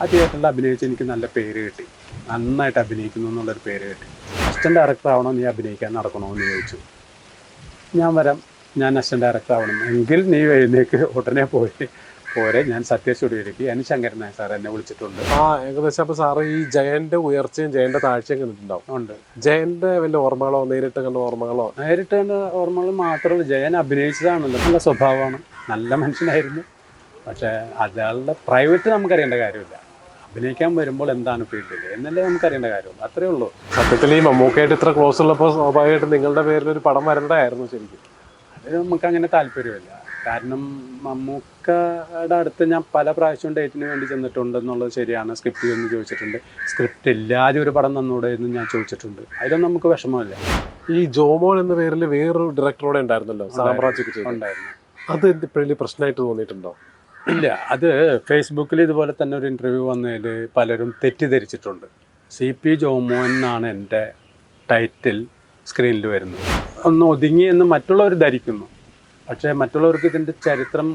ആ തിയേറ്ററിൽ അഭിനയിച്ച് എനിക്ക് നല്ല പേര് കിട്ടി. നന്നായിട്ട് അഭിനയിക്കുന്നു എന്നുള്ളൊരു പേര് കിട്ടി. അസിസ്റ്റൻ്റ് ഡയറക്ടർ ആവണോ, നീ അഭിനയിക്കാൻ നടക്കണോ എന്ന് ചോദിച്ചു. ഞാൻ വരാം, ഞാൻ അസിസ്റ്റൻ്റ് ഡയറക്ടർ ആവണം എങ്കിൽ നീ എഴുന്നേക്ക് ഉടനെ പോരെ, ഞാൻ സത്യ സ്റ്റുഡിയോയിലേക്ക് എൻ ശങ്കരൻ നായർ സാർ എന്നെ വിളിച്ചിട്ടുണ്ട്. ഏകദേശം അപ്പോൾ സാറ് ഈ ജയന്റെ ഉയർച്ചയും ജയന്റെ താഴ്ചയും കണ്ടിട്ടുണ്ടാവും. ഉണ്ട്. ജയന്റെ വലിയ ഓർമ്മകളോ നേരിട്ട് കണ്ട ഓർമ്മകളോ? നേരിട്ട് കണ്ട ഓർമ്മകൾ മാത്രമല്ല, ജയൻ അഭിനയിച്ചതാണല്ലോ. നല്ല സ്വഭാവമാണ്, നല്ല മനുഷ്യനായിരുന്നു. പക്ഷേ അയാളുടെ പ്രൈവറ്റ് നമുക്കറിയേണ്ട കാര്യമില്ല. അഭിനയിക്കാൻ വരുമ്പോൾ എന്താണ് ഫീൽഡിൽ എന്നല്ലേ നമുക്കറിയേണ്ട കാര്യമുള്ളൂ, അത്രയേ ഉള്ളൂ. സത്യത്തിൽ ഈ മമ്മൂക്കായിട്ട് ഇത്ര ക്ലോസ് ഉള്ളപ്പോൾ സ്വാഭാവികമായിട്ടും നിങ്ങളുടെ പേരിലൊരു പടം വരേണ്ടതായിരുന്നു ശരിക്കും. അത് നമുക്കങ്ങനെ താല്പര്യമില്ല. കാരണം മമ്മൂക്കയുടെ അടുത്ത് ഞാൻ പല പ്രാവശ്യവും ഡേറ്റിന് വേണ്ടി ചെന്നിട്ടുണ്ടെന്നുള്ളത് ശരിയാണ്. സ്ക്രിപ്റ്റ് എന്ന് ചോദിച്ചിട്ടുണ്ട്. സ്ക്രിപ്റ്റ് ഇല്ലാതെ ഒരു പടം തന്നൂടെ എന്ന് ഞാൻ ചോദിച്ചിട്ടുണ്ട്. അതിലൊന്നും നമുക്ക് വിഷമമില്ല. ഈ ജോമോൻ എന്ന പേരിൽ വേറൊരു ഡയറക്ടറോടെ ഉണ്ടായിരുന്നല്ലോ, സാമ്രാജ്യമൊക്കെ ഉണ്ടായിരുന്നു. അത് ഇപ്പോഴും പ്രശ്നമായിട്ട് തോന്നിയിട്ടുണ്ടോ? ഇല്ല, അത് ഫേസ്ബുക്കിൽ ഇതുപോലെ തന്നെ ഒരു ഇൻ്റർവ്യൂ വന്നതിൽ പലരും തെറ്റിദ്ധരിച്ചിട്ടുണ്ട്. CP ജോമോൻ എന്നാണ് എൻ്റെ ടൈറ്റിൽ സ്ക്രീനിൽ വരുന്നത്. ഒന്ന് ഒതുങ്ങിയെന്ന് മറ്റുള്ളവർ ധരിക്കുന്നു. പക്ഷേ മറ്റുള്ളവർക്ക് ഇതിൻ്റെ ചരിത്രം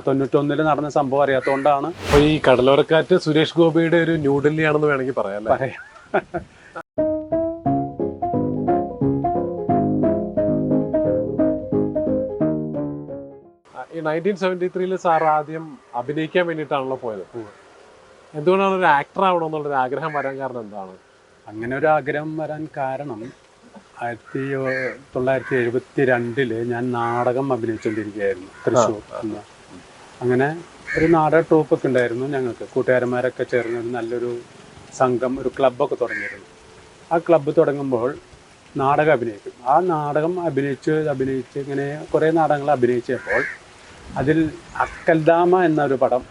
91 നടന്ന സംഭവം അറിയാത്തതുകൊണ്ടാണ്. അപ്പോൾ ഈ കടലോരക്കാറ്റ് സുരേഷ് ഗോപിയുടെ ഒരു ന്യൂഡൽഹി ആണെന്ന് വേണമെങ്കിൽ പറയാം. ഈ 1973 സാർ ആദ്യം അഭിനയിക്കാൻ വേണ്ടിയിട്ടാണല്ലോ പോയത്. എന്തുകൊണ്ടാണ് ഒരു ആക്ടർ ആവണമെന്നുള്ളൊരു ആഗ്രഹം വരാൻ കാരണം എന്താണ്? അങ്ങനെ ഒരു ആഗ്രഹം വരാൻ കാരണം 1972 ഞാൻ നാടകം അഭിനയിച്ചുകൊണ്ടിരിക്കുകയായിരുന്നു തൃശ്ശൂർ എന്ന്. അങ്ങനെ ഒരു നാടക ട്രൂപ്പൊക്കെ ഉണ്ടായിരുന്നു ഞങ്ങൾക്ക്. കൂട്ടുകാരന്മാരൊക്കെ ചേർന്ന് ഒരു നല്ലൊരു സംഘം, ഒരു ക്ലബ്ബൊക്കെ തുടങ്ങിയിരുന്നു. ആ ക്ലബ്ബ് തുടങ്ങുമ്പോൾ നാടകം അഭിനയിക്കും. ആ നാടകം അഭിനയിച്ച് ഇങ്ങനെ കുറേ നാടകങ്ങൾ അഭിനയിച്ചപ്പോൾ അതിൽ അക്കൽദാമ എന്നൊരു പടം,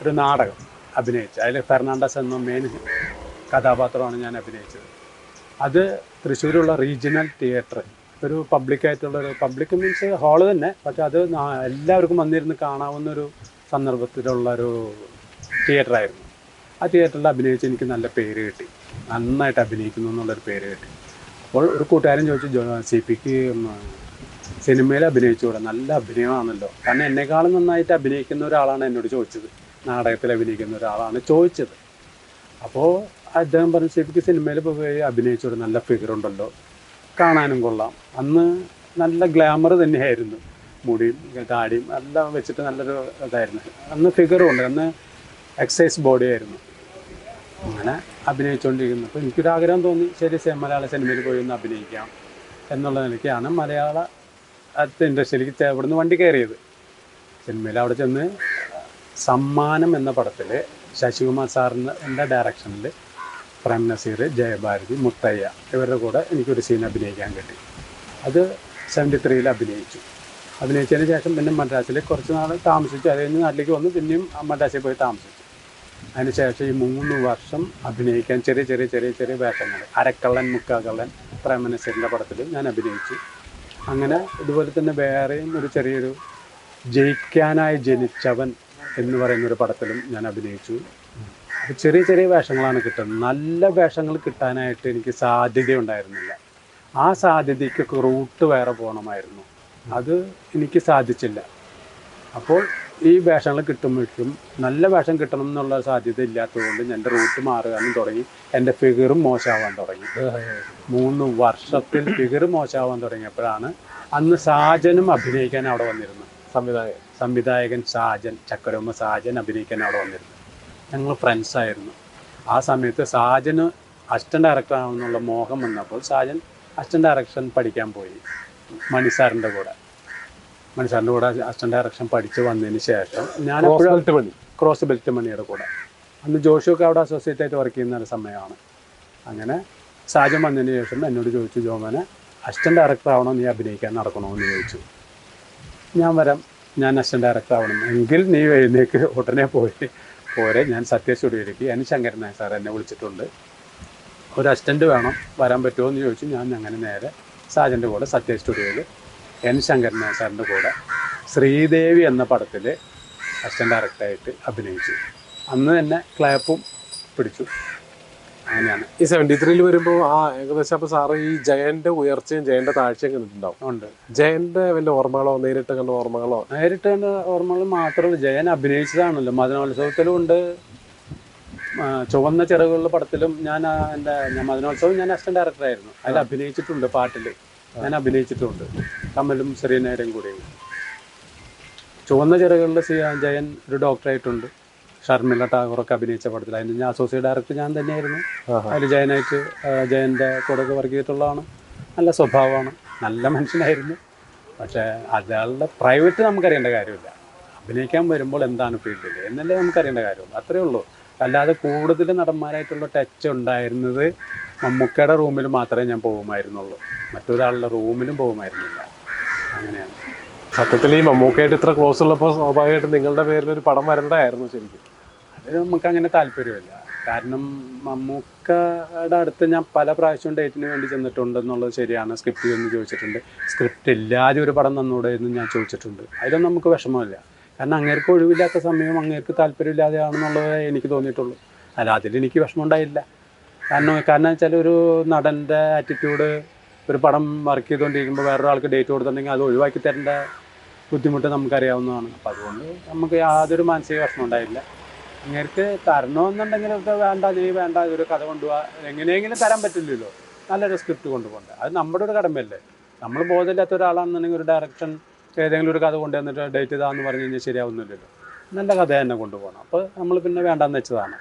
ഒരു നാടകം അഭിനയിച്ചു. അതിൽ ഫെർണാണ്ടസ് എന്ന മെയിൻ കഥാപാത്രമാണ് ഞാൻ അഭിനയിച്ചത്. അത് തൃശ്ശൂരുള്ള റീജിയണൽ തിയേറ്റർ, ഒരു പബ്ലിക്കായിട്ടുള്ളൊരു, പബ്ലിക് മീൻസ് ഹാള് തന്നെ, പക്ഷെ അത് എല്ലാവർക്കും വന്നിരുന്ന് കാണാവുന്നൊരു സന്ദർഭത്തിലുള്ളൊരു തിയേറ്ററായിരുന്നു. ആ തിയേറ്ററിൽ അഭിനയിച്ച് എനിക്ക് നല്ല പേര് കിട്ടി. നന്നായിട്ട് അഭിനയിക്കുന്നു എന്നുള്ളൊരു പേര് കിട്ടി. അപ്പോൾ ഒരു കൂട്ടുകാരൻ ചോദിച്ചു, CPക്ക് സിനിമയിൽ അഭിനയിച്ചുകൂടെ, നല്ല അഭിനയമാണല്ലോ. കാരണം എന്നെക്കാളും നന്നായിട്ട് അഭിനയിക്കുന്ന ഒരാളാണ് എന്നോട് ചോദിച്ചത്, നാടകത്തിൽ അഭിനയിക്കുന്ന ഒരാളാണ് ചോദിച്ചത്. അപ്പോൾ അദ്ദേഹം പറഞ്ഞു, CPക്ക് സിനിമയിൽ പോയി അഭിനയിച്ചുകൂടെ, നല്ല ഫിഗറുണ്ടല്ലോ, കാണാനും കൊള്ളാം. അന്ന് നല്ല ഗ്ലാമർ തന്നെയായിരുന്നു, മുടിയും താടിയും എല്ലാം വെച്ചിട്ട് നല്ലൊരു ഇതായിരുന്നു. അന്ന് ഫിഗറും ഉണ്ട്, അന്ന് എക്സസൈസ് ബോഡി ആയിരുന്നു. അങ്ങനെ അഭിനയിച്ചുകൊണ്ടിരിക്കുന്നപ്പോൾ എനിക്കൊരാഗ്രഹം തോന്നി, ശരി മലയാള സിനിമയിൽ പോയി ഒന്ന് അഭിനയിക്കാം എന്നുള്ള നിലയ്ക്കാണ് മലയാള ഇൻഡസ്ട്രിയിലേക്ക് ഇവിടുന്ന് വണ്ടി കയറിയത്. സിനിമയിൽ അവിടെ ചെന്ന് സമ്മാനം എന്ന പടത്തിൽ ശശികുമാർ സാറിൻ്റെ ഡയറക്ഷനിൽ പ്രേം നസീർ, ജയഭാരതി, മുത്തയ്യ ഇവരുടെ കൂടെ എനിക്കൊരു സീൻ അഭിനയിക്കാൻ കിട്ടി. അത് 73 അഭിനയിച്ചതിന് ശേഷം പിന്നെ മദ്രാസിൽ കുറച്ച് നാൾ താമസിച്ചു. അത് കഴിഞ്ഞ് നാട്ടിലേക്ക് വന്നു, പിന്നെയും മദ്രാസിൽ പോയി താമസിച്ചു. അതിനുശേഷം ഈ 3 വർഷം അഭിനയിക്കാൻ ചെറിയ വേഷങ്ങൾ, അരക്കള്ളൻ, മുക്കാക്കള്ളൻ, പ്രേം നസീറിൻ്റെ പടത്തിൽ ഞാൻ അഭിനയിച്ചു. അങ്ങനെ ഇതുപോലെ തന്നെ വേറെയും ഒരു ചെറിയൊരു ജയിക്കാനായി ജനിച്ചവൻ എന്ന് പറയുന്നൊരു പടത്തിലും ഞാൻ അഭിനയിച്ചു. അപ്പോൾ ചെറിയ വേഷങ്ങളാണ് കിട്ടുന്നത്. നല്ല വേഷങ്ങൾ കിട്ടാനായിട്ട് എനിക്ക് സാധ്യതയുണ്ടായിരുന്നില്ല. ആ സാധ്യതയ്ക്കൊക്കെ റൂട്ട് വേറെ പോകണമായിരുന്നു. അത് എനിക്ക് സാധിച്ചില്ല. അപ്പോൾ ഈ വേഷങ്ങൾ കിട്ടുമ്പോഴേക്കും നല്ല വേഷം കിട്ടണം എന്നുള്ള സാധ്യത ഇല്ലാത്തതുകൊണ്ട് എൻ്റെ റൂട്ട് മാറുവാനും തുടങ്ങി. എൻ്റെ ഫിഗറും മോശമാവാൻ തുടങ്ങി. 3 വർഷത്തിൽ ഫിഗർ മോശമാവാൻ തുടങ്ങിയപ്പോഴാണ് അന്ന് സാജനും അഭിനയിക്കാൻ അവിടെ വന്നിരുന്നു. സംവിധായകൻ സാജൻ, ചക്കരമ്മ സാജൻ അഭിനയിക്കാൻ അവിടെ വന്നിരുന്നു. ഞങ്ങൾ ഫ്രണ്ട്സായിരുന്നു. ആ സമയത്ത് സാജന് അസിസ്റ്റൻ്റ് ഡയറക്ടർ ആണെന്നുള്ള മോഹം വന്നപ്പോൾ സാജൻ അസിസ്റ്റൻ്റ് ഡയറക്ഷൻ പഠിക്കാൻ പോയി മണിസാറിൻ്റെ കൂടെ. അസിസ്റ്റൻ്റ് ഡയറക്ഷൻ പഠിച്ച് വന്നതിന് ശേഷം ഞാൻ ക്രോസ് ബെൽറ്റ് മണിയുടെ കൂടെ, അന്ന് ജോഷിയൊക്കെ അവിടെ അസോസിയേറ്റ് ആയിട്ട് വർക്ക് ചെയ്യുന്ന ഒരു സമയമാണ്. അങ്ങനെ സാജൻ വന്നതിന് ശേഷം എന്നോട് ചോദിച്ചു, ജോമോനെ അസിസ്റ്റൻ്റ് ഡയറക്ടർ ആവണോ, നീ അഭിനയിക്കാൻ നടക്കണോ എന്ന് ചോദിച്ചു. ഞാൻ വരാം, ഞാൻ അസിസ്റ്റൻ്റ് ഡയറക്ടർ ആവണം എങ്കിൽ നീ എഴുന്നേക്ക് ഉടനെ പോരെ, ഞാൻ സത്യ സ്റ്റുഡിയോയിലേക്ക് എൻ ശങ്കരൻ നായർ സാർ എന്നെ വിളിച്ചിട്ടുണ്ട്, ഒരു അസിസ്റ്റൻ്റ് വേണം, വരാൻ പറ്റുമോ എന്ന് ചോദിച്ചു. ഞാൻ അങ്ങനെ നേരെ സാജൻ്റെ കൂടെ സത്യ സ്റ്റുഡിയോയിൽ എൻ ശങ്കരൻ നായർ സാറിൻ്റെ കൂടെ ശ്രീദേവി എന്ന പടത്തിൽ അസിസ്റ്റൻ്റ് ഡയറക്ടറായിട്ട് അഭിനയിച്ചു. അന്ന് തന്നെ ക്ലാപ്പും പിടിച്ചു. അങ്ങനെയാണ്. ഈ 73 വരുമ്പോൾ ഏകദേശം അപ്പോൾ സാറ് ഈ ജയന്റെ ഉയർച്ചയും ജയന്റെ താഴ്ചയും കണ്ടിട്ടുണ്ടാവും. ഉണ്ട്. ജയന്റെ വല്ല ഓർമ്മകളോ നേരിട്ട് കണ്ട ഓർമ്മകളോ? നേരിട്ട് കണ്ട ഓർമ്മകൾ മാത്രമല്ല, ജയൻ അഭിനയിച്ചതാണല്ലോ. മദനോത്സവത്തിലും ഉണ്ട്, ചുവന്ന ചിറകുള്ള പടത്തിലും ഞാൻ മദനോത്സവം ഞാൻ അസിസ്റ്റന്റ് ഡയറക്ടറായിരുന്നു. അതിൽ അഭിനയിച്ചിട്ടുണ്ട്. പാട്ടിൽ ഞാൻ അഭിനയിച്ചിട്ടുണ്ട്, കമലും സെറീനയുടെയും കൂടെ. ചുവന്ന ചിറകുകളിൽ ജയൻ ഒരു ഡോക്ടറായിട്ടുണ്ട്. ഷർമിള ടാഗോറൊക്കെ അഭിനയിച്ച പടത്തിൽ അതിന് ഞാൻ അസോസിയേറ്റ് ഡയറക്ടർ ഞാൻ തന്നെയായിരുന്നു. അതിൽ ജയനായിട്ട് ജയൻ്റെ കൂടെ ഒക്കെ വർക്ക് ചെയ്തിട്ടുള്ളതാണ്. നല്ല സ്വഭാവമാണ്, നല്ല മനുഷ്യനായിരുന്നു. പക്ഷേ അയാളുടെ പ്രൈവറ്റ് നമുക്കറിയേണ്ട കാര്യമില്ല. അഭിനയിക്കാൻ വരുമ്പോൾ എന്താണ് ഫീൽഡിൽ എന്നല്ലേ നമുക്കറിയേണ്ട കാര്യമുള്ളൂ. അത്രയേ ഉള്ളൂ. അല്ലാതെ കൂടുതൽ നടന്മാരായിട്ടുള്ള ടച്ച് ഉണ്ടായിരുന്നത് മമ്മൂക്കയുടെ റൂമിൽ മാത്രമേ ഞാൻ പോകുമായിരുന്നുള്ളൂ. മറ്റൊരാളുടെ റൂമിലും പോകുമായിരുന്നില്ല. അങ്ങനെയാണ്. സത്യത്തിൽ ഈ മമ്മൂക്കയായിട്ട് ഇത്ര ക്ലോസ് ഉള്ളപ്പോൾ സ്വാഭാവികമായിട്ടും നിങ്ങളുടെ പേരിൽ ഒരു പടം വരേണ്ടതായിരുന്നു ശരിക്കും. അത് നമുക്ക് അങ്ങനെ താല്പര്യമില്ല. കാരണം മമ്മൂക്കയുടെ അടുത്ത് ഞാൻ പല പ്രാവശ്യവും ഡേറ്റിന് വേണ്ടി ചെന്നിട്ടുണ്ടെന്നുള്ളത് ശരിയാണ്. സ്ക്രിപ്റ്റ് എന്ന് ചോദിച്ചിട്ടുണ്ട്. സ്ക്രിപ്റ്റ് ഇല്ലാതെ ഒരു പടം തന്നൂടെ എന്ന് ഞാൻ ചോദിച്ചിട്ടുണ്ട്. അതിലൊന്നും നമുക്ക് വിഷമമില്ല. കാരണം അങ്ങേർക്ക് ഒഴിവില്ലാത്ത സമയം അങ്ങേർക്ക് താല്പര്യമില്ലാതെയാണെന്നുള്ളത് എനിക്ക് തോന്നിയിട്ടുള്ളൂ. അല്ല, അതിലെനിക്ക് വിഷമം ഉണ്ടായില്ല. കാരണം വെച്ചാൽ ഒരു നടൻ്റെ ആറ്റിറ്റ്യൂഡ് ഒരു പടം വർക്ക് ചെയ്തുകൊണ്ടിരിക്കുമ്പോൾ വേറൊരാൾക്ക് ഡേറ്റ് കൊടുത്തിട്ടുണ്ടെങ്കിൽ അത് ഒഴിവാക്കി തരേണ്ട ബുദ്ധിമുട്ട് നമുക്കറിയാവുന്നതാണ്. അപ്പോൾ അതുകൊണ്ട് നമുക്ക് യാതൊരു മാനസിക വിഷമം ഉണ്ടായില്ല. അങ്ങേർക്ക് തരണമെന്നുണ്ടെങ്കിലൊക്കെ വേണ്ട, നീ വേണ്ട, ഇതൊരു കഥ കൊണ്ടുപോകാൻ എങ്ങനെയെങ്കിലും തരാൻ പറ്റില്ലല്ലോ. നല്ലൊരു സ്ക്രിപ്റ്റ് കൊണ്ടുപോകണ്ടേ, അത് നമ്മുടെ ഒരു കടമയല്ലേ. നമ്മൾ ബോധമില്ലാത്ത ഒരാളാണെന്നുണ്ടെങ്കിൽ ഒരു ഡയറക്ഷൻ ഏതെങ്കിലും ഒരു കഥ കൊണ്ടുവന്നിട്ട് ഡേറ്റ് ഇതാന്ന് പറഞ്ഞു കഴിഞ്ഞാൽ ശരിയാവുന്നില്ലല്ലോ. നല്ല കഥ തന്നെ കൊണ്ടുപോകണം. അപ്പോൾ നമ്മൾ പിന്നെ വേണ്ടാന്ന് വെച്ചതാണ്.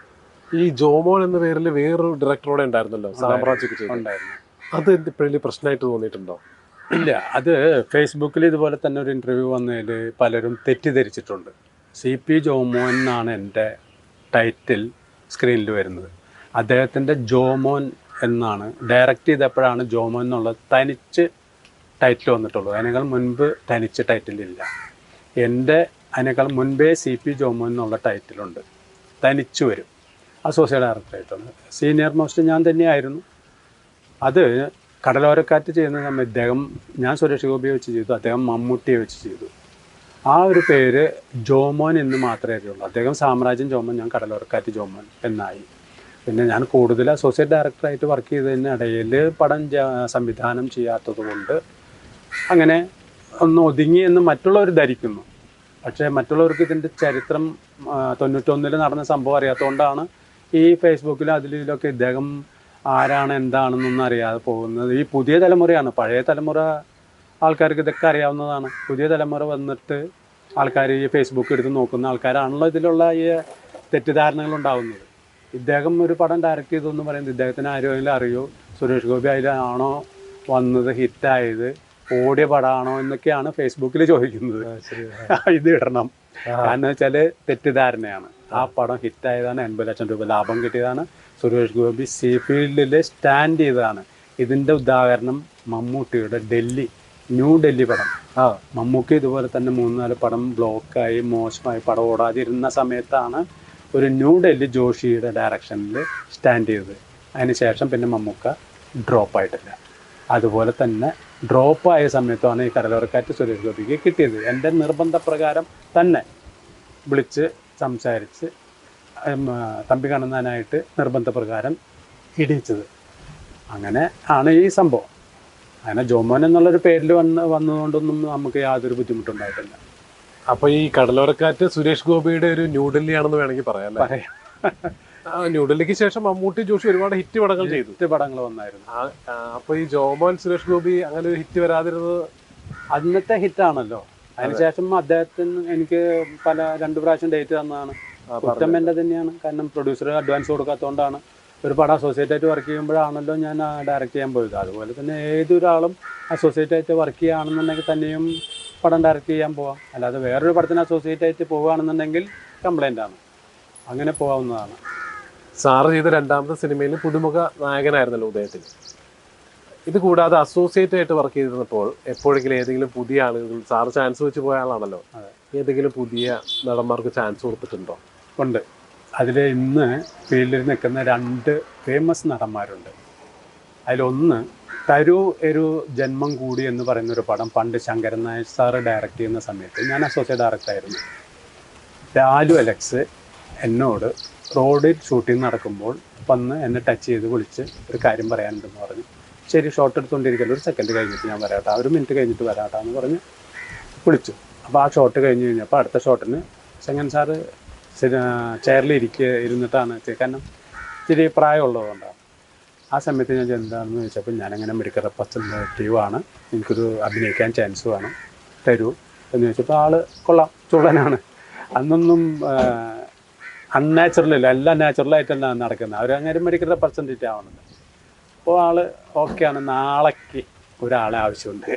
ഈ ജോമോൻ എന്ന പേരിൽ വേറൊരു ഡയറക്ടറോടെ ഉണ്ടായിരുന്നല്ലോ, സാമ്രാജ്യൊക്കെ ഉണ്ടായിരുന്നു. അത് എപ്പോഴും പ്രശ്നമായിട്ട് തോന്നിയിട്ടുണ്ടോ? ഇല്ല, അത് ഫേസ്ബുക്കിൽ ഇതുപോലെ തന്നെ ഒരു ഇൻ്റർവ്യൂ വന്നതിൽ പലരും തെറ്റിദ്ധരിച്ചിട്ടുണ്ട്. CP ജോമോൻ എന്നാണ് എൻ്റെ ടൈറ്റിൽ സ്ക്രീനിൽ വരുന്നത്. അദ്ദേഹത്തിൻ്റെ ജോമോൻ എന്നാണ്. ഡയറക്റ്റ് ചെയ്തപ്പോഴാണ് ജോമോൻ എന്നുള്ളത് തനിച്ച് ടൈറ്റിൽ വന്നിട്ടുള്ളൂ. അതിനേക്കാൾ മുൻപ് തനിച്ച് ടൈറ്റിലില്ല. എൻ്റെ അതിനേക്കാൾ മുൻപേ CP ജോമോൻ എന്നുള്ള ടൈറ്റിലുണ്ട്. തനിച്ച് വരും. അസോസിയേറ്റ് ഡയറക്ടറായിട്ടുണ്ട്. സീനിയർ മോസ്റ്റ് ഞാൻ തന്നെയായിരുന്നു. അത് കടലോരക്കാറ്റ് ചെയ്യുന്ന സമയത്ത് ഇദ്ദേഹം, ഞാൻ സുരേഷ് ഗോപിയെ വെച്ച് ചെയ്തു, അദ്ദേഹം മമ്മൂട്ടിയെ വെച്ച് ചെയ്തു. ആ ഒരു പേര് ജോമോൻ എന്ന് മാത്രമേ അറിയുള്ളൂ. അദ്ദേഹം സാമ്രാജ്യം ജോമോൻ, ഞാൻ കടലോരക്കാറ്റ് ജോമോൻ എന്നായി. പിന്നെ ഞാൻ കൂടുതൽ അസോസിയേറ്റ് ഡയറക്ടറായിട്ട് വർക്ക് ചെയ്തതിനിടയിൽ പടം സംവിധാനം ചെയ്യാത്തത് കൊണ്ട് അങ്ങനെ ഒന്ന് ഒതുങ്ങി എന്ന് മറ്റുള്ളവർ ധരിക്കുന്നു. പക്ഷേ മറ്റുള്ളവർക്ക് ഇതിൻ്റെ ചരിത്രം 91 നടന്ന സംഭവം അറിയാത്തതുകൊണ്ടാണ് ഈ ഫേസ്ബുക്കിലും അതിലൊക്കെ ഇദ്ദേഹം ആരാണ് എന്താണെന്നൊന്നും അറിയാതെ പോകുന്നത്. ഈ പുതിയ തലമുറയാണ്. പഴയ തലമുറ ആൾക്കാർക്ക് ഇതൊക്കെ അറിയാവുന്നതാണ്. പുതിയ തലമുറ വന്നിട്ട് ആൾക്കാർ ഈ ഫേസ്ബുക്ക് എടുത്ത് നോക്കുന്ന ആൾക്കാരാണല്ലോ ഇതിലുള്ള ഈ തെറ്റിദ്ധാരണകൾ ഉണ്ടാകുന്നത്. ഇദ്ദേഹം ഒരു പടം ഡയറക്റ്റ് ചെയ്തു പറയുന്നത് ഇദ്ദേഹത്തിന് ആരെങ്കിലും അറിയോ, സുരേഷ് ഗോപി അതിലാണോ വന്നത്, ഹിറ്റായത്, ഓടിയ പടമാണോ എന്നൊക്കെയാണ് ഫേസ്ബുക്കിൽ ചോദിക്കുന്നത്. ഇത് ഇടണം. കാരണം വെച്ചാൽ തെറ്റിദ്ധാരണയാണ്. ആ പടം ഹിറ്റായതാണ്, 80 ലക്ഷം രൂപ ലാഭം കിട്ടിയതാണ്, സുരേഷ് ഗോപി സീ ഫീൽഡിൽ സ്റ്റാൻഡ് ചെയ്തതാണ്. ഇതിൻ്റെ ഉദാഹരണം മമ്മൂട്ടിയുടെ ന്യൂ ഡൽഹി പടം. മമ്മൂട്ടി ഇതുപോലെ തന്നെ 3-4 പടം ബ്ലോക്കായി മോശമായി പടം ഓടാതിരുന്ന സമയത്താണ് ഒരു ന്യൂ ഡൽഹി ജോഷിയുടെ ഡയറക്ഷനിൽ സ്റ്റാൻഡ് ചെയ്തത്. അതിനുശേഷം പിന്നെ മമ്മൂക്ക ഡ്രോപ്പായിട്ടില്ല. അതുപോലെ തന്നെ ഡ്രോപ്പായ സമയത്താണ് ഈ കടലോരക്കാറ്റ് സുരേഷ് ഗോപിക്ക് കിട്ടിയത്. എൻ്റെ നിർബന്ധപ്രകാരം തന്നെ വിളിച്ച് സംസാരിച്ച് തമ്പി കണ്ണനായിട്ട് നിർബന്ധപ്രകാരം ഇടിയിച്ചത്. അങ്ങനെ ആണ് ഈ സംഭവം. അങ്ങനെ ജോമോൻ എന്നുള്ളൊരു പേരിൽ വന്നതുകൊണ്ടൊന്നും നമുക്ക് യാതൊരു ബുദ്ധിമുട്ടുണ്ടായിട്ടില്ല. അപ്പോൾ ഈ കടലോരക്കാറ്റ് സുരേഷ് ഗോപിയുടെ ഒരു ന്യൂഡൽഹി ആണെന്ന് വേണമെങ്കിൽ പറയാം അല്ലേ? ന്യൂഡൽഹിക്ക് ശേഷം മമ്മൂട്ടി ജോഷി ഒരുപാട് ഹിറ്റ് പടങ്ങൾ ചെയ്തു. ഹിറ്റ് പടങ്ങൾ വന്നായിരുന്നു. അപ്പോൾ ഈ ജോമോൻ സുരേഷ് ഗോപി അങ്ങനെ ഒരു ഹിറ്റ് വരാതിരുന്നത് അന്നത്തെ ഹിറ്റാണല്ലോ. അതിനുശേഷം അദ്ദേഹത്തിന് എനിക്ക് 2 പ്രാവശ്യം ഡേറ്റ് തന്നതാണ്. കുറ്റം എൻ്റെ തന്നെയാണ്. കാരണം പ്രൊഡ്യൂസർ അഡ്വാൻസ് കൊടുക്കാത്തതുകൊണ്ടാണ്. ഒരു പടം അസോസിയേറ്റ് ആയിട്ട് വർക്ക് ചെയ്യുമ്പോഴാണല്ലോ ഞാൻ ഡയറക്റ്റ് ചെയ്യാൻ പോയത്. അതുപോലെ തന്നെ ഏതൊരാളും അസോസിയേറ്റ് ആയിട്ട് വർക്ക് ചെയ്യുകയാണെന്നുണ്ടെങ്കിൽ തന്നെയും പടം ഡയറക്റ്റ് ചെയ്യാൻ പോവാം. അല്ലാതെ വേറൊരു പടത്തിന് അസോസിയേറ്റ് ആയിട്ട് പോവുകയാണെന്നുണ്ടെങ്കിൽ കംപ്ലൈൻ്റ് ആണ്. അങ്ങനെ പോകാവുന്നതാണ്. സാറ് ചെയ്ത 2ാമത്തെ സിനിമയിൽ പുതുമുഖ നായകനായിരുന്നല്ലോ ഉദയത്തിൽ. ഇത് കൂടാതെ അസോസിയേറ്റ് ആയിട്ട് വർക്ക് ചെയ്തിരുന്നപ്പോൾ എപ്പോഴെങ്കിലും ഏതെങ്കിലും പുതിയ ആളുകൾ, സാറ് ചാൻസ് വെച്ച് പോയ ആളാണല്ലോ, ഏതെങ്കിലും പുതിയ നടന്മാർക്ക് ചാൻസ് കൊടുത്തിട്ടുണ്ടോ? ഉണ്ട്. അതിൽ ഇന്ന് ഫീൽഡിൽ നിൽക്കുന്ന 2 ഫേമസ് നടന്മാരുണ്ട്. അതിലൊന്ന് തരൂ ഒരു ജന്മം കൂടി എന്ന് പറയുന്നൊരു പടം പണ്ട് ശങ്കരൻ നായർ സാറ് ഡയറക്റ്റ് ചെയ്യുന്ന സമയത്ത് ഞാൻ അസോസിയേറ്റ് ഡയറക്ടറായിരുന്നു. ലാലു അലക്സ് എന്നോട് റോഡിൽ ഷൂട്ടിംഗ് നടക്കുമ്പോൾ വന്ന് എന്നെ ടച്ച് ചെയ്ത് വിളിച്ച് ഒരു കാര്യം പറയാനുണ്ടെന്ന് പറഞ്ഞു. ശരി, ഷോട്ട് എടുത്തുകൊണ്ടിരിക്കല്ലോ, ഒരു സെക്കൻഡ് കഴിഞ്ഞിട്ട് ഞാൻ വരാട്ടാ, 1 മിനിറ്റ് കഴിഞ്ഞിട്ട് വരാട്ടാ എന്ന് പറഞ്ഞ് വിളിച്ചു. അപ്പോൾ ആ ഷോട്ട് കഴിഞ്ഞ് കഴിഞ്ഞപ്പോൾ അടുത്ത ഷോട്ടിന് ശങ്കരൻ സാറ് ചെയറിൽ ഇരുന്നിട്ടാണ് കാരണം ഇച്ചിരി പ്രായമുള്ളതുകൊണ്ടാണ്. ആ സമയത്ത് ഞാൻ എന്താണെന്ന് ചോദിച്ചപ്പോൾ ഞാനങ്ങനെ മെഡിക്കൽ റെപ്രസെൻറ്റേറ്റീവാണ്, എനിക്കൊരു അഭിനയിക്കാൻ ചാൻസ് വേണം, തരൂ എന്ന് ചോദിച്ചപ്പോൾ ആൾ കൊള്ളാം, ചുള്ളനാണ്. അന്നൊന്നും അൺനാച്ചുറലല്ല, എല്ലാം നാച്ചുറലായിട്ടാണ് നടക്കുന്നത്. അവരങ്ങനെ മെഡിക്കൽ റെപ്രസെൻറ്റേറ്റീവ് ആവുന്നത്. അപ്പോൾ ആൾ ഓക്കെയാണ്, നാളേക്ക് ഒരാളെ ആവശ്യമുണ്ട്,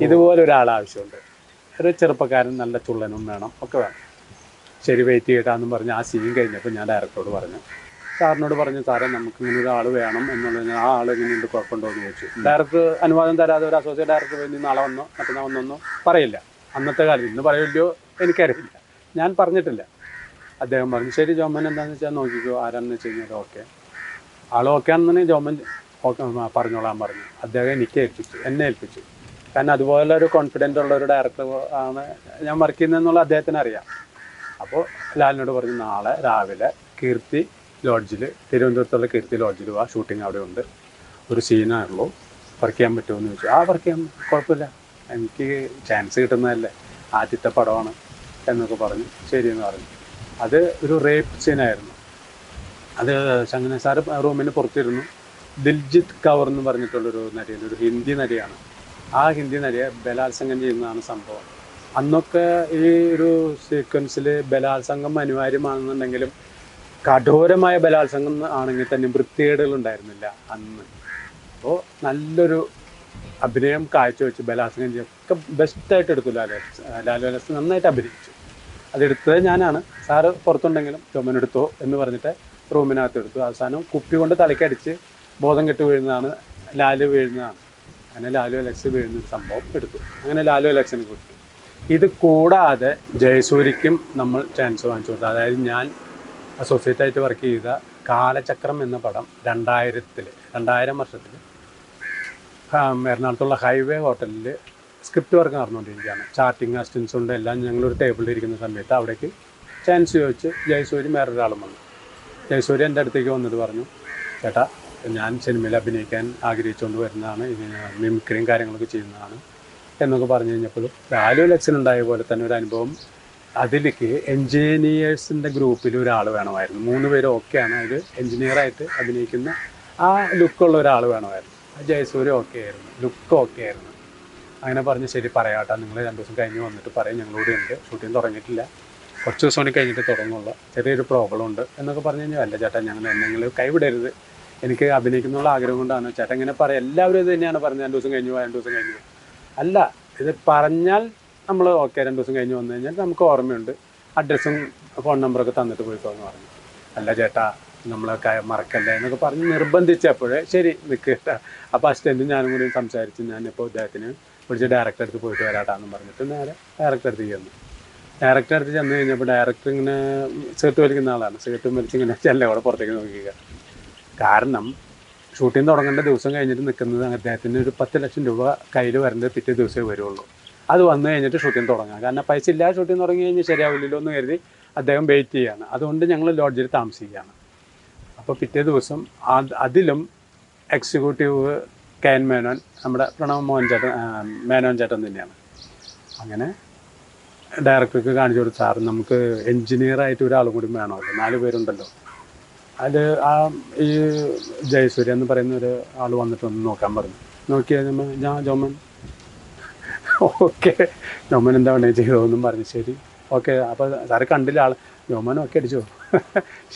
ഇതുപോലെ ഒരാളെ ആവശ്യമുണ്ട്, ഒരു ചെറുപ്പക്കാരൻ നല്ല ചുള്ളനും വേണം, ഒക്കെ വേണം. ശരി, വെയിറ്റ് ചെയ്യട്ടാന്നും പറഞ്ഞ് ആ സീൻ കഴിഞ്ഞപ്പോൾ ഞാൻ ഡയറക്ടറോട് പറഞ്ഞു, സാറിനോട് പറഞ്ഞു, സാറേ നമുക്കിങ്ങനെ ഒരാൾ വേണം എന്നുള്ളത്. ആ ആൾ ഇങ്ങനെയുണ്ട്, കുഴപ്പമുണ്ടോ എന്ന് ചോദിച്ചു. ഡയറക്ടർ അനുവാദം തരാതെ ഒരു അസോസിയേറ്റ് ഡയറക്ടർ പോയി നാളെ വന്നോ മറ്റന്നാൾ വന്നൊന്നും പറയില്ല. അന്നത്തെ കാലത്ത്, ഇന്ന് പറയില്ലയോ എനിക്കറിയില്ല, ഞാൻ പറഞ്ഞിട്ടില്ല. അദ്ദേഹം പറഞ്ഞു ശരി ജോമൻ എന്താണെന്ന് വെച്ചാൽ നോക്കിക്കോ, ആരാണെന്ന് വെച്ച് കഴിഞ്ഞാൽ ഓക്കെ. ആൾ ഓക്കെ ആണെന്നുണ്ടെങ്കിൽ ജോമൻ ഓക്കെ പറഞ്ഞോളാൻ പറഞ്ഞു. അദ്ദേഹം എന്നെ ഏൽപ്പിച്ചു. കാരണം അതുപോലെ ഒരു കോൺഫിഡൻ്റ് ഉള്ള ഒരു ഡയറക്ടർ ആണ് ഞാൻ വർക്ക് ചെയ്യുന്നതെന്നുള്ള അദ്ദേഹത്തിന് അറിയാം. അപ്പോൾ ലാലിനോട് പറഞ്ഞു, നാളെ രാവിലെ കീർത്തി ലോഡ്ജിൽ, തിരുവനന്തപുരത്തുള്ള കീർത്തി ലോഡ്ജിൽ ആ ഷൂട്ടിംഗ് അവിടെ ഉണ്ട്, ഒരു സീനാണുള്ളൂ, വർക്ക് ചെയ്യാൻ പറ്റുമോ എന്ന് ചോദിച്ചു. വർക്ക് ചെയ്യാൻ കുഴപ്പമില്ല, എനിക്ക് ചാൻസ് കിട്ടുന്നതല്ലേ, ആദ്യത്തെ പടമാണ് എന്നൊക്കെ പറഞ്ഞു. ശരിയെന്ന് പറഞ്ഞു. അത് ഒരു റേപ്പ് സീനായിരുന്നു. അത് ശങ്കന സാറ് റൂമിന് പുറത്തിരുന്നു. ദിൽജിത്ത് കൗർ എന്ന് പറഞ്ഞിട്ടുള്ളൊരു നടിയാണ്, ഒരു ഹിന്ദി നടിയാണ്. ആ ഹിന്ദി നടിയെ ബലാത്സംഗം ചെയ്യുന്നതാണ് സംഭവം. അന്നൊക്കെ ഈ ഒരു സീക്വൻസിൽ ബലാത്സംഗം അനിവാര്യമാണെന്നുണ്ടെങ്കിലും കഠോരമായ ബലാത്സംഗം ആണെങ്കിൽ തന്നെ വൃത്തികേടുകൾ ഉണ്ടായിരുന്നില്ല അന്ന്. അപ്പോൾ നല്ലൊരു അഭിനയം കാഴ്ചവെച്ച് ബലാത്സംഗം ചെയ്യൊക്കെ ബെസ്റ്റായിട്ട് എടുത്തു ലാലു അലക്സ് നന്നായിട്ട് അഭിനയിച്ചു. അതെടുത്തത് ഞാനാണ്. സാറ് പുറത്തുണ്ടെങ്കിലും ചുമനെടുത്തോ എന്ന് പറഞ്ഞിട്ട് റൂമിനകത്ത് എടുത്തു. അവസാനം കുപ്പി കൊണ്ട് തലക്കടിച്ച് ബോധം കെട്ട് വീഴുന്നതാണ്, ലാലു വീഴുന്നതാണ്. അങ്ങനെ ലാലു അലക്സ് വീഴുന്നൊരു സംഭവം എടുത്തു. അങ്ങനെ ലാലു അലക്സിന് കൊടുത്തു. ഇത് കൂടാതെ ജയസൂര്യക്കും നമ്മൾ ചാൻസ് വാങ്ങിച്ചു കൊടുത്തു. അതായത് ഞാൻ അസോസിയേറ്റായിട്ട് വർക്ക് ചെയ്ത കാലചക്രം എന്ന പടം 2000 വർഷത്തിൽ എറണാകുളത്തുള്ള ഹൈവേ ഹോട്ടലിൽ സ്ക്രിപ്റ്റ് വർക്ക് നടന്നുകൊണ്ടിരിക്കുകയാണ്. ചാർട്ടിങ് അസിസ്റ്റൻസ് കൊണ്ട് എല്ലാം ഞങ്ങളൊരു ടേബിളിൽ ഇരിക്കുന്ന സമയത്ത് അവിടേക്ക് ചാൻസ് ചോദിച്ച് ജയസൂര്യ വേറൊരാളും വന്നു. ജയസൂര്യ എൻ്റെ അടുത്തേക്ക് വന്നിട്ട് പറഞ്ഞു, ചേട്ടാ ഞാൻ സിനിമയിൽ അഭിനയിക്കാൻ ആഗ്രഹിച്ചുകൊണ്ട് വരുന്നതാണ്, ഇങ്ങനെ മിമിക്രിയും കാര്യങ്ങളൊക്കെ ചെയ്യുന്നതാണ് എന്നൊക്കെ പറഞ്ഞു കഴിഞ്ഞപ്പോൾ ലാലു അലക്സിനുണ്ടായ പോലെ തന്നെ ഒരു അനുഭവം. അതിലേക്ക് എൻജിനീയേഴ്സിൻ്റെ ഗ്രൂപ്പിൽ ഒരാൾ വേണമായിരുന്നു. 3 പേര് ഓക്കെയാണ്, അതിൽ എൻജിനീയറായിട്ട് അഭിനയിക്കുന്ന ആ ലുക്കുള്ള ഒരാൾ വേണമായിരുന്നു. ജയസൂര്യ ഓക്കെ ആയിരുന്നു, ലുക്ക് ഓക്കെ ആയിരുന്നു. അങ്ങനെ പറഞ്ഞ് ശരി പറയാട്ടാ, നിങ്ങൾ 2 ദിവസം കഴിഞ്ഞ് വന്നിട്ട് പറയും, ഞങ്ങളോട് ഉണ്ട്, ഷൂട്ടിങ് തുടങ്ങിയിട്ടില്ല, കുറച്ച് ദിവസം കൂടി കഴിഞ്ഞിട്ട് തുടങ്ങുള്ള, ചെറിയൊരു പ്രോബ്ലം ഉണ്ട് എന്നൊക്കെ പറഞ്ഞു കഴിഞ്ഞാൽ, അല്ല ചേട്ടാ ഞങ്ങൾ എന്തെങ്കിലും കൈവിടരുത്, എനിക്ക് അഭിനയിക്കുന്നുള്ള ആഗ്രഹം കൊണ്ടാണ് ചേട്ടാ ഇങ്ങനെ പറയാം. എല്ലാവരും ഇത് തന്നെയാണ് പറഞ്ഞത്, 2 ദിവസം കഴിഞ്ഞ് 2 ദിവസം കഴിഞ്ഞ് അല്ല, ഇത് പറഞ്ഞാൽ നമ്മൾ ഓക്കെ 2 ദിവസം കഴിഞ്ഞ് വന്നു കഴിഞ്ഞാൽ നമുക്ക് ഓർമ്മയുണ്ട്, അഡ്രസ്സും ഫോൺ നമ്പറൊക്കെ തന്നിട്ട് പോയിക്കോന്ന് പറഞ്ഞു. അല്ല ചേട്ടാ നമ്മളൊക്കെ മറക്കല്ലേ എന്നൊക്കെ പറഞ്ഞ് നിർബന്ധിച്ചപ്പോഴേ ശരി നിൽക്കുക കേട്ടാ. അപ്പോൾ അസിസ്റ്റൻറ്റും ഞാനും കൂടി സംസാരിച്ച് ഞാനിപ്പോൾ അദ്ദേഹത്തിന് വിളിച്ച് ഡയറക്ടർ അടുത്ത് പോയിട്ട് വരാട്ടാന്നും പറഞ്ഞിട്ട് നേരെ ഡയറക്ടർ അടുത്ത് ചെന്നു. ഡയറക്ടർ അടുത്ത് ചെന്ന് കഴിഞ്ഞപ്പോൾ ഡയറക്ടർ ഇങ്ങനെ സിഗരറ്റ് വലിക്കുന്ന ആളാണ്. സിഗരറ്റും വലിച്ച് ഇങ്ങനെ ചെല്ലവിടെ പുറത്തേക്ക് നോക്കിക്കുക. കാരണം ഷൂട്ടിങ് തുടങ്ങേണ്ട ദിവസം കഴിഞ്ഞിട്ട് നിൽക്കുന്നത് അദ്ദേഹത്തിന് ഒരു 10 ലക്ഷം രൂപ കയ്യിൽ വരേണ്ടത് പിറ്റേ ദിവസമേ വരുള്ളൂ. അത് വന്നു കഴിഞ്ഞിട്ട് ഷൂട്ടിങ് തുടങ്ങാം. കാരണം പൈസ ഇല്ലാതെ ഷൂട്ടിങ് തുടങ്ങി കഴിഞ്ഞാൽ ശരിയാവില്ലല്ലോ എന്ന് കരുതി അദ്ദേഹം വെയിറ്റ് ചെയ്യാണ്. അതുകൊണ്ട് ഞങ്ങൾ ലോഡ്ജിൽ താമസിക്കുകയാണ്. അപ്പോൾ പിറ്റേ ദിവസം അതിലും എക്സിക്യൂട്ടീവ് കെ.എൻ. മേനോൻ, നമ്മുടെ പ്രണവ് മേനോൻ ചേട്ടൻ തന്നെയാണ്. അങ്ങനെ ഡയറക്ടർക്ക് കാണിച്ചു കൊടുത്തു, സാർ നമുക്ക് എൻജിനീയറായിട്ട് ഒരാളും കൂടി വേണമല്ലോ, 4 പേരുണ്ടല്ലോ. അതിൽ ഈ ജയസൂര്യ എന്ന് പറയുന്ന ഒരു ആൾ വന്നിട്ട് ഒന്ന് നോക്കാൻ പറഞ്ഞു. നോക്കിയാൽ ഞാൻ ജോമൻ ഓക്കെ, ജോമൻ എന്താ വേണ്ടത് ചെയ്തോന്നും പറഞ്ഞു. ശരി ഓക്കെ, അപ്പോൾ സാറ് കണ്ടില്ല ആൾ, ജോമൻ ഓക്കെ അടിച്ചോ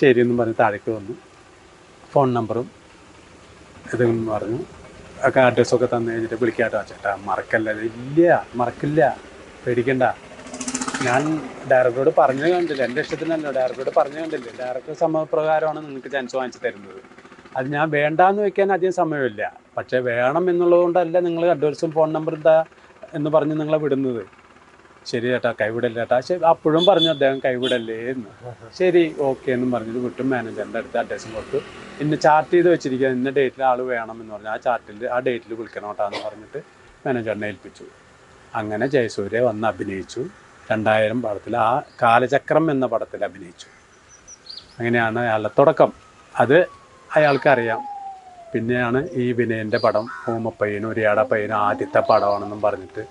ശരിയെന്നും പറഞ്ഞ് താഴേക്ക് വന്നു. ഫോൺ നമ്പറും ഇതെന്ന് പറഞ്ഞു, ഒക്കെ അഡ്രസ്സൊക്കെ തന്നു കഴിഞ്ഞിട്ട് വിളിക്കാട്ടോ ചേട്ടാ, മറക്കല്ല. ഇല്ല മറക്കില്ല, പേടിക്കണ്ട. ഞാൻ ഡയറക്ടറോട് പറഞ്ഞു കണ്ടില്ല, എൻ്റെ ഇഷ്ടത്തിനല്ലോ, ഡയറക്ടറോട് പറഞ്ഞു കണ്ടില്ലേ, ഡയറക്ടർ സമ്മതപ്രകാരമാണ് നിങ്ങൾക്ക് ചാൻസ് വാങ്ങിച്ച് തരുന്നത്. അത് ഞാൻ വേണ്ടാന്ന് വെക്കാൻ അധികം സമയമില്ല, പക്ഷേ വേണം എന്നുള്ളത് കൊണ്ടല്ല നിങ്ങൾ അഡ്രസ്സും ഫോൺ നമ്പറും എന്താ എന്ന് പറഞ്ഞ് നിങ്ങളെ വിടുന്നത്. ശരി ചേട്ടാ കൈവിടല്ലേ ചേട്ടാ. ശരി, അപ്പോഴും പറഞ്ഞു അദ്ദേഹം കൈവിടല്ലേ എന്ന്. ശരി ഓക്കെ എന്നും പറഞ്ഞിട്ട് വിട്ടു. മാനേജറിൻ്റെ അടുത്ത് അഡ്രസ്സും കൊടുത്തു. ഇന്ന് ചാർട്ട് ചെയ്ത് വെച്ചിരിക്കുക, ഇന്ന ഡേറ്റിൽ ആൾ വേണം എന്ന് പറഞ്ഞു. ആ ഡേറ്റിൽ വിളിക്കണം കേട്ടോ എന്ന് പറഞ്ഞിട്ട് മാനേജറിനെ ഏൽപ്പിച്ചു. അങ്ങനെ ജയസൂര്യ വന്ന് അഭിനയിച്ചു. 2000 പടത്തിൽ, ആ കാലചക്രം എന്ന പടത്തിൽ അഭിനയിച്ചു. അങ്ങനെയാണ് അയാളുടെ തുടക്കം. അത് അയാൾക്കറിയാം. പിന്നെയാണ് ഈ വിനയൻ്റെ പടം ഓമപ്പയ്യനും ഒരിയാട പയ്യനും ആദ്യത്തെ പടമാണെന്നും പറഞ്ഞിട്ട്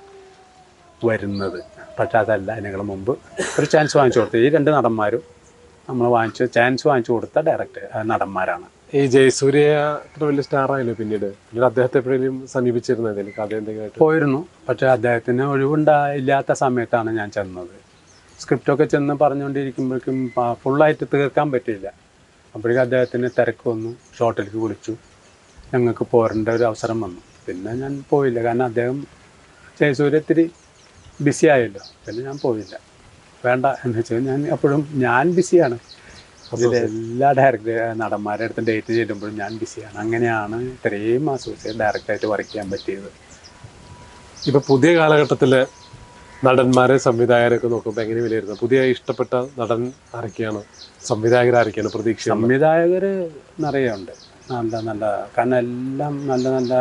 വരുന്നത്. പക്ഷെ അതല്ല, അതിനേക്കാൾ മുമ്പ് ഒരു ചാൻസ് വാങ്ങിച്ചു കൊടുത്തു. ഈ 2 നടന്മാരും നമ്മൾ ചാൻസ് വാങ്ങിച്ചു കൊടുത്ത ഡയറക്റ്റ് നടന്മാരാണ്. ഈ ജയസൂര്യ അത്ര വലിയ സ്റ്റാർ ആയല്ലോ പിന്നീട് അദ്ദേഹത്തെ എപ്പോഴെങ്കിലും സമീപിച്ചിരുന്നത് കഥ എന്തെങ്കിലും പോയിരുന്നു. പക്ഷേ അദ്ദേഹത്തിന് ഒഴിവുണ്ടായില്ലാത്ത സമയത്താണ് ഞാൻ ചെന്നത്. സ്ക്രിപ്റ്റൊക്കെ ചെന്ന് പറഞ്ഞുകൊണ്ടിരിക്കുമ്പോഴേക്കും ഫുള്ളായിട്ട് തീർക്കാൻ പറ്റിയില്ല. അപ്പോഴേക്കും അദ്ദേഹത്തിന് തിരക്ക് വന്നു, ഷോട്ടിലേക്ക് വിളിച്ചു, ഞങ്ങൾക്ക് പോരേണ്ട ഒരു അവസരം വന്നു. പിന്നെ ഞാൻ പോയില്ല, കാരണം അദ്ദേഹം ജയസൂര്യ ഇത്തിരി ബിസി ആയല്ലോ. പിന്നെ ഞാൻ പോയില്ല, വേണ്ട എന്ന് വെച്ചാൽ ഞാൻ ബിസിയാണ്. എല്ലാ നടന്മാരുടെ അടുത്ത് ഡേറ്റ് ചെല്ലുമ്പോഴും ഞാൻ ബിസിയാണ്. അങ്ങനെയാണ് ഇത്രയും അസോസിയേറ്റ് ഡയറക്റ്റായിട്ട് വർക്ക് ചെയ്യാൻ പറ്റിയത്. ഇപ്പം പുതിയ കാലഘട്ടത്തിൽ നടന്മാരെ സംവിധായകരൊക്കെ നോക്കുമ്പോൾ എങ്ങനെ വിലയിരുന്നു? പുതിയ ഇഷ്ടപ്പെട്ട നടൻ ആരൊക്കെയാണ്, സംവിധായകരാരൊക്കെയാണ് പ്രതീക്ഷ? സംവിധായകർ നിറയെ ഉണ്ട്, നല്ല കാരണം എല്ലാം നല്ല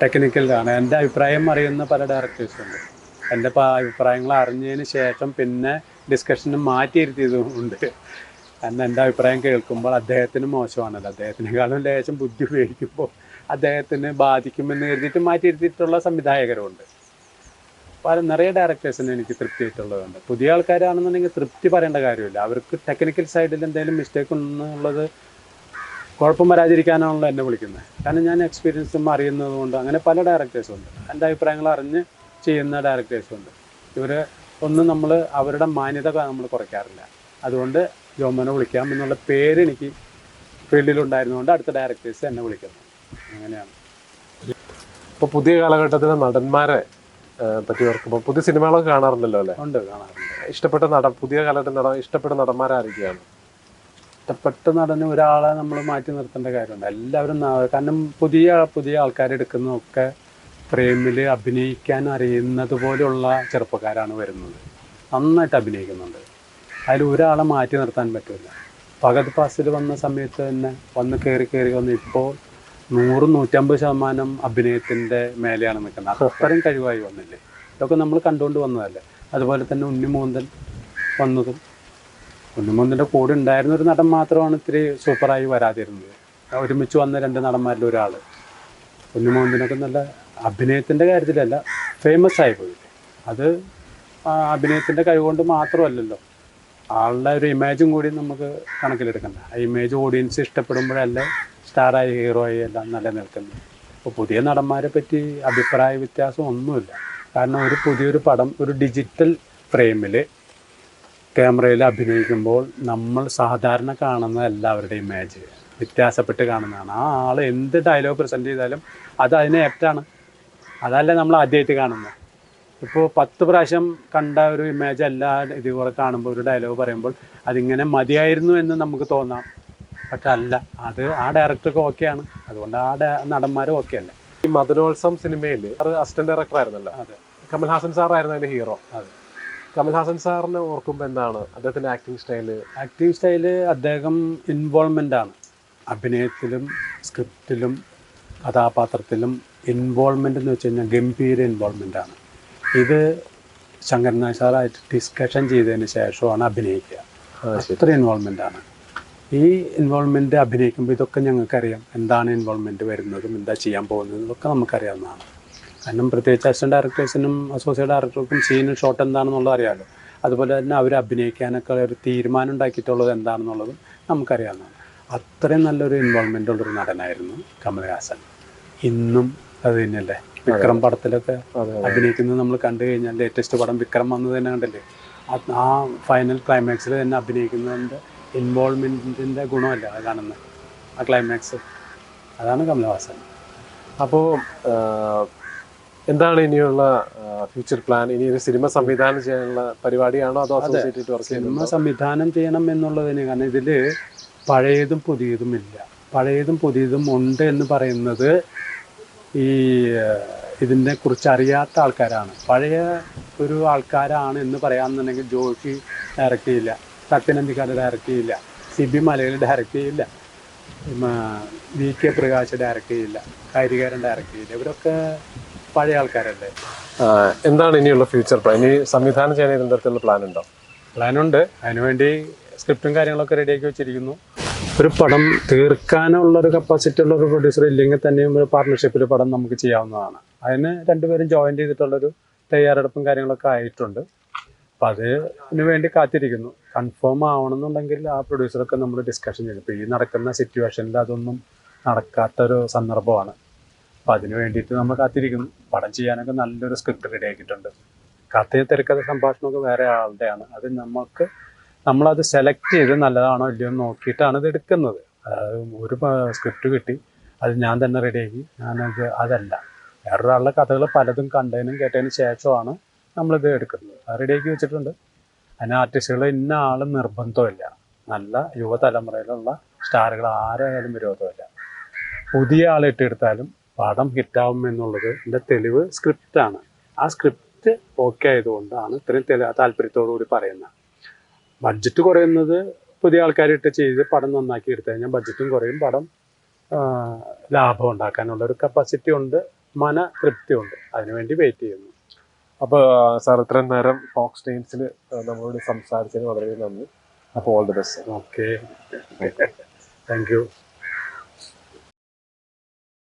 ടെക്നിക്കലാണ്. എൻ്റെ അഭിപ്രായം അറിയുന്ന പല ഡയറക്ടേഴ്സുണ്ട്. എൻ്റെ അഭിപ്രായങ്ങൾ അറിഞ്ഞതിന് ശേഷം പിന്നെ ഡിസ്കഷന് മാറ്റിയിരുത്തിയതും ഉണ്ട്. കാരണം എൻ്റെ അഭിപ്രായം കേൾക്കുമ്പോൾ അദ്ദേഹത്തിന് മോശമാണല്ലോ, അദ്ദേഹത്തിനേക്കാളും ലേശം ബുദ്ധി ഉപയോഗിക്കുമ്പോൾ അദ്ദേഹത്തിന് ബാധിക്കുമെന്ന് കരുതിയിട്ട് മാറ്റിയിരുത്തിയിട്ടുള്ള സംവിധായകരുമുണ്ട്. നിറയെ ഡയറക്ടേഴ്സിന് എനിക്ക് തൃപ്തിയായിട്ടുള്ളതുണ്ട്. പുതിയ ആൾക്കാരാണെന്നുണ്ടെങ്കിൽ തൃപ്തി പറയേണ്ട കാര്യമില്ല. അവർക്ക് ടെക്നിക്കൽ സൈഡിൽ എന്തെങ്കിലും മിസ്റ്റേക്ക് ഉണ്ടെന്നുള്ളത് കുഴപ്പം വരാതിരിക്കാനാണല്ലോ എന്നെ വിളിക്കുന്നത്. കാരണം ഞാൻ എക്സ്പീരിയൻസും അറിയുന്നത് കൊണ്ട് അങ്ങനെ പല ഡയറക്ടേഴ്സും ഉണ്ട്. എൻ്റെ അഭിപ്രായങ്ങൾ അറിഞ്ഞ് ചെയ്യുന്ന ഡയറക്ടേഴ്സും ഉണ്ട്. നമ്മൾ അവരുടെ മാന്യത നമ്മൾ കുറയ്ക്കാറില്ല. അതുകൊണ്ട് ജോമോനെ വിളിക്കാം എന്നുള്ള പേര് എനിക്ക് ഫീൽഡിലുണ്ടായിരുന്നുകൊണ്ട് അടുത്ത ഡയറക്ടേഴ്സ് എന്നെ വിളിക്കുന്നു. അങ്ങനെയാണ്. ഇപ്പോൾ പുതിയ കാലഘട്ടത്തിലെ നടന്മാരെ പറ്റി ഓർക്കുമ്പോൾ പുതിയ സിനിമകളൊക്കെ കാണാറുണ്ടല്ലോ അല്ലേ? ഉണ്ട്, കാണാറുണ്ട്. ഇഷ്ടപ്പെട്ട പുതിയ കാലഘട്ടത്തിൽ ഇഷ്ടപ്പെട്ട നടന്മാരായിരിക്കുകയാണ്? ഇഷ്ടപ്പെട്ട നടന് ഒരാളെ നമ്മൾ മാറ്റി നിർത്തേണ്ട കാര്യമുണ്ട്. എല്ലാവരും കാരണം പുതിയ ആൾക്കാരെടുക്കുന്നതൊക്കെ ഫ്രെയിമിൽ അഭിനയിക്കാൻ അറിയുന്നത് പോലെയുള്ള ചെറുപ്പക്കാരാണ് വരുന്നത്. നന്നായിട്ട് അഭിനയിക്കുന്നുണ്ട്. അതിൽ ഒരാളെ മാറ്റി നിർത്താൻ പറ്റില്ല. ഫഹദ് ഫാസിൽ വന്ന സമയത്ത് തന്നെ കയറി വന്ന് ഇപ്പോൾ 100-150% അഭിനയത്തിൻ്റെ മേലെയാണ് നിൽക്കുന്നത്. അത്രയും കഴിവായി വന്നില്ലേ? ഇതൊക്കെ നമ്മൾ കണ്ടുകൊണ്ട് വന്നതല്ലേ. അതുപോലെ തന്നെ ഉണ്ണിമൂന്തൻ വന്നതും, ഉണ്ണിമൂന്തൻ്റെ കൂടെ ഉണ്ടായിരുന്ന ഒരു നടൻ മാത്രമാണ് ഇത്തിരി സൂപ്പറായി വരാതിരുന്നത്. ഒരുമിച്ച് വന്ന 2 നടന്മാരിൽ ഒരാൾ. ഉണ്ണിമൂന്തനൊക്കെ നല്ല അഭിനയത്തിൻ്റെ കാര്യത്തിലല്ല, ഫേമസ് ആയിപ്പോയി. അത് അഭിനയത്തിൻ്റെ കഴിവുകൊണ്ട് മാത്രമല്ലല്ലോ, ആളുടെ ഒരു ഇമേജും കൂടി നമുക്ക് കണക്കിലെടുക്കണ്ട. ആ ഇമേജ് ഓഡിയൻസ് ഇഷ്ടപ്പെടുമ്പോഴല്ലേ സ്റ്റാറായി ഹീറോയായി എല്ലാം നിലനിൽക്കുന്നത്. അപ്പോൾ പുതിയ നടന്മാരെ പറ്റി അഭിപ്രായ വ്യത്യാസം ഒന്നുമില്ല. കാരണം പുതിയൊരു പടം ഒരു ഡിജിറ്റൽ ഫ്രെയിമിൽ ക്യാമറയിൽ അഭിനയിക്കുമ്പോൾ നമ്മൾ സാധാരണ കാണുന്ന എല്ലാവരുടെയും ഇമേജ് വ്യത്യാസപ്പെട്ട് കാണുന്നതാണ്. ആ ആൾ എന്ത് ഡയലോഗ് പ്രസൻറ്റ് ചെയ്താലും അതിന് ആപ്റ്റാണ്. അതല്ലേ നമ്മൾ ആദ്യമായിട്ട് കാണുന്നത്. ഇപ്പോൾ 10 പ്രാവശ്യം കണ്ട ഒരു ഇമേജ് എല്ലാ ഇതുപോലെ കാണുമ്പോൾ ഒരു ഡയലോഗ് പറയുമ്പോൾ അതിങ്ങനെ മതിയായിരുന്നു എന്ന് നമുക്ക് തോന്നാം. പക്ഷെ അല്ല, അത് ആ ഡയറക്ടർക്ക് ഓക്കെയാണ്. അതുകൊണ്ട് ആ നടന്മാരും ഓക്കെ അല്ല. ഈ മദനോത്സവം സിനിമയിൽ അസിസ്റ്റന്റ് ഡയറക്ടർ ആയിരുന്നല്ലോ. അതെ, കമൽഹാസൻ സാറായിരുന്നു അതിൻ്റെ ഹീറോ. അതെ. കമൽഹാസൻ സാറിനെ ഓർക്കുമ്പോൾ എന്താണ് അദ്ദേഹത്തിൻ്റെ ആക്ടിങ് സ്റ്റൈല്? അദ്ദേഹം ഇൻവോൾവ്മെൻ്റാണ്. അഭിനയത്തിലും സ്ക്രിപ്റ്റിലും കഥാപാത്രത്തിലും ഇൻവോൾവ്മെൻ്റ് എന്ന് വെച്ച് കഴിഞ്ഞാൽ ഗംഭീര ഇൻവോൾവ്മെൻ്റാണ്. ഇത് ശങ്കരൻ നായർ സാറായിട്ട് ഡിസ്കഷൻ ചെയ്തതിന് ശേഷമാണ് അഭിനയിക്കുക. അത്ര ഇൻവോൾവ്മെൻ്റാണ്. ഈ ഇൻവോൾവ്മെൻ്റ് അഭിനയിക്കുമ്പോൾ ഇതൊക്കെ ഞങ്ങൾക്കറിയാം. എന്താണ് ഇൻവോൾവ്മെൻറ്റ് വരുന്നതും എന്താ ചെയ്യാൻ പോകുന്നതും ഇതൊക്കെ നമുക്കറിയാവുന്നതാണ്. കാരണം പ്രത്യേകിച്ച് അസിസ്റ്റന്റ് ഡയറക്ടേഴ്സിനും അസോസിയേറ്റ് ഡയറക്ടർക്കും സീനും ഷോട്ട് എന്താണെന്നുള്ളത് അറിയാമല്ലോ. അതുപോലെ തന്നെ അവർ അഭിനയിക്കാനൊക്കെ ഒരു തീരുമാനം ഉണ്ടാക്കിയിട്ടുള്ളത് എന്താണെന്നുള്ളതും നമുക്കറിയാവുന്നതാണ്. അത്രയും നല്ലൊരു ഇൻവോൾവ്മെൻ്റ് ഉള്ളൊരു നടനായിരുന്നു കമൽഹാസൻ. ഇന്നും അത് തന്നെയല്ലേ. വിക്രം പടത്തിലൊക്കെ അഭിനയിക്കുന്നത് നമ്മൾ കണ്ടു കഴിഞ്ഞാൽ, ലേറ്റസ്റ്റ് പടം വിക്രം വന്നത് തന്നെ കണ്ടില്ലേ? ആ ഫൈനൽ ക്ലൈമാക്സിൽ തന്നെ അഭിനയിക്കുന്നതിൻ്റെ ഇൻവോൾവ്മെൻറ്റിൻ്റെ ഗുണമല്ല അത് കാണുന്നത്. ആ ക്ലൈമാക്സ് അതാണ് കമൽഹാസൻ. അപ്പോൾ എന്താണ് ഇനിയുള്ള ഫ്യൂച്ചർ പ്ലാൻ? ഇനി ഒരു സിനിമ സംവിധാനം ചെയ്യാനുള്ള പരിപാടിയാണോ അതോ അസോസിയേറ്റ് വർക്ക്? സിനിമ സംവിധാനം ചെയ്യണം എന്നുള്ളതിന്, കാരണം ഇതിൽ പഴയതും പുതിയതും ഇല്ല. പഴയതും പുതിയതും ഉണ്ട് എന്ന് പറയുന്നത് ഇതിനെ കുറിച്ച് അറിയാത്ത ആൾക്കാരാണ്. പഴയ ഒരു ആൾക്കാരാണ് എന്ന് പറയാമെന്നുണ്ടെങ്കിൽ ജോഷി ഡയറക്റ്റ് ചെയ്യില്ല, സത്യനന്ദിക്കാട് ഡയറക്റ്റ് ചെയ്യില്ല, സിബി മലയിൽ ഡയറക്റ്റ് ചെയ്യില്ല, VK പ്രകാശ് ഡയറക്റ്റ് ചെയ്യില്ല, കാരികാരൻ ഡയറക്റ്റ് ചെയ്യില്ല. ഇവരൊക്കെ പഴയ ആൾക്കാരല്ലേ. എന്താണ് ഇനിയുള്ള ഫ്യൂച്ചർ പ്ലാൻ? ഇനി സംവിധാനം ചെയ്യാൻ എന്തെങ്കിലും പ്ലാൻ ഉണ്ടോ? പ്ലാനുണ്ട്. അതിനുവേണ്ടി സ്ക്രിപ്റ്റും കാര്യങ്ങളൊക്കെ റെഡിയാക്കി വെച്ചിരിക്കുന്നു. ഒരു പടം തീർക്കാനുള്ളൊരു കപ്പാസിറ്റി ഉള്ളൊരു പ്രൊഡ്യൂസർ ഇല്ലെങ്കിൽ തന്നെയും ഒരു പാർട്ട്ണർഷിപ്പിൽ പടം നമുക്ക് ചെയ്യാവുന്നതാണ്. അതിന് 2 പേരും ജോയിൻ ചെയ്തിട്ടുള്ളൊരു തയ്യാറെടുപ്പും കാര്യങ്ങളൊക്കെ ആയിട്ടുണ്ട്. അപ്പം അതിന് വേണ്ടി കാത്തിരിക്കുന്നു. കൺഫേം ആവണമെന്നുണ്ടെങ്കിൽ ആ പ്രൊഡ്യൂസറൊക്കെ നമ്മൾ ഡിസ്കഷൻ ചെയ്യും. ഇപ്പോൾ ഈ നടക്കുന്ന സിറ്റുവേഷനിൽ അതൊന്നും നടക്കാത്തൊരു സന്ദർഭമാണ്. അപ്പം അതിന് വേണ്ടിയിട്ട് നമ്മൾ കാത്തിരിക്കുന്നു. പടം ചെയ്യാനൊക്കെ നല്ലൊരു സ്ക്രിപ്റ്റ് റെഡി ആക്കിയിട്ടുണ്ട്. കഥയെ തിരക്കഥ സംഭാഷണമൊക്കെ വേറെ ആളുടെയാണ്. അത് നമ്മളത് സെലക്ട് ചെയ്ത് നല്ലതാണോ ഇല്ലയോ എന്ന് നോക്കിയിട്ടാണ് ഇത് എടുക്കുന്നത്. ഒരു സ്ക്രിപ്റ്റ് കിട്ടി, അത് ഞാൻ തന്നെ റെഡിയാക്കി, അതല്ല, വേറൊരാളുടെ കഥകൾ പലതും കണ്ടതിനും കേട്ടതിനും ശേഷമാണ് നമ്മളിത് എടുക്കുന്നത്. അത് റെഡിയാക്കി വെച്ചിട്ടുണ്ട്. അതിന് ആർട്ടിസ്റ്റുകൾ ഇന്ന ആൾ നിർബന്ധമില്ല. നല്ല യുവതലമുറയിലുള്ള സ്റ്റാറുകൾ ആരായാലും വിരോധമില്ല. പുതിയ ആളെ ഇട്ടെടുത്താലും പടം ഹിറ്റാവും എന്നുള്ളത് എൻ്റെ തെളിവ് സ്ക്രിപ്റ്റാണ്. ആ സ്ക്രിപ്റ്റ് ഓക്കെ ആയതുകൊണ്ടാണ് ഇത്രയും താല്പര്യത്തോടു കൂടി പറയുന്നത്. ബഡ്ജറ്റ് കുറയുന്നത് പുതിയ ആൾക്കാരിട്ട് ചെയ്ത് പടം നന്നാക്കി എടുത്തു കഴിഞ്ഞാൽ ബഡ്ജറ്റും കുറയും, പടം ലാഭം ഉണ്ടാക്കാനുള്ളൊരു കപ്പാസിറ്റി ഉണ്ട്, മനതൃപ്തിയുണ്ട്. അതിനുവേണ്ടി വെയിറ്റ് ചെയ്യുന്നു. അപ്പോൾ സാർ ഇത്രയും നേരം ഫോക്സ് ടൈംസിൽ നമ്മളോട് സംസാരിച്ചതിന് വളരെ നന്ദി. അപ്പോൾ all the best. Okay, thank you.